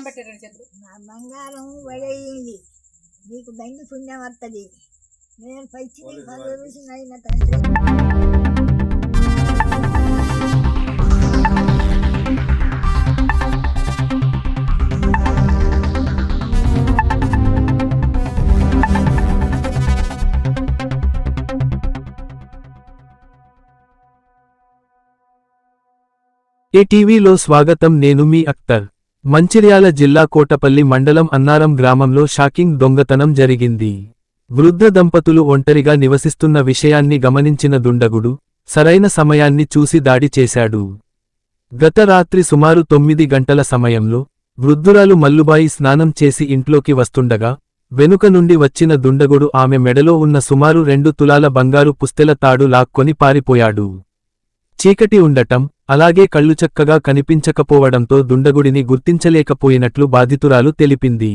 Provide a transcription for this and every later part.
పెట్టారు చేతులు. నా బంగారం వడయింది, నీకు దండి పుణ్యం వస్తుంది. నేను పచ్చి అయిన తండ్రి. ఏటీవీలో స్వాగతం. నేను మీ అఖ్తర్. మంచిర్యాల జిల్లా కోటపల్లి మండలం అన్నారం గ్రామంలో షాకింగ్ దొంగతనం జరిగింది. వృద్ధ దంపతులు ఒంటరిగా నివసిస్తున్న విషయాన్ని గమనించిన దుండగుడు సరైన సమయాన్ని చూసి దాడి చేశాడు. గత రాత్రి సుమారు 9 గంటల సమయంలో వృద్ధురాలు మల్లుబాయి స్నానం చేసి ఇంట్లోకి వస్తుండగా వెనుక నుండి వచ్చిన దుండగుడు ఆమె మెడలో ఉన్న సుమారు 2 తులాల బంగారు పుస్తెల తాడు లాక్కొని పారిపోయాడు. చీకటి ఉండటం, అలాగే కళ్ళు చక్కగా కనిపించకపోవడంతో దుండగుడిని గుర్తించలేకపోయినట్లు బాధితురాలు తెలిపింది.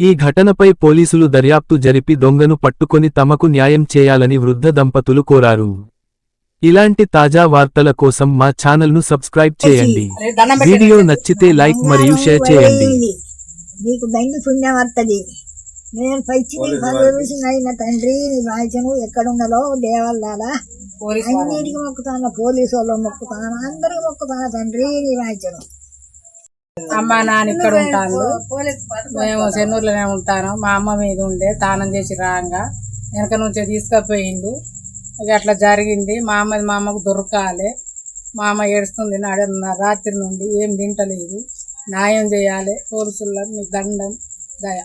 ఈ ఘటనపై పోలీసులు దర్యాప్తు జరిపి దొంగను పట్టుకొని తమకు న్యాయం చేయాలని వృద్ధ దంపతులు కోరారు. ఇలాంటి తాజా వార్తల కోసం మా ఛానల్ను సబ్స్క్రైబ్ చేయండి. వీడియో నచ్చితే లైక్ మరియు షేర్ చేయండి. నీకు దండి పుణ్యం వస్తుంది. నేను పచ్చి అయిన తండ్రి, నీ వాయిచను ఎక్కడున్నదో దేవాలయాల అన్నిటికీ మొక్కుతాను, పోలీసు వాళ్ళు మొక్కుతాను, అందరికి మొక్కుతాను తండ్రి, నీ వాయిచను. అమ్మ నాన్న ఇక్కడ ఉంటాను, మేము చెన్నూరులోనే ఉంటాను. మా అమ్మ మీద ఉండే తానం చేసి రాగా వెనక నుంచి తీసుకుపోయిండు. ఇక అట్లా జరిగింది. మా అమ్మకు దొరకాలి. మా అమ్మ ఏడుస్తుంది. రాత్రి నుండి ఏం తింటలేదు. న్యాయం చేయాలి. పోలీసుల్లో మీకు దండం దయ.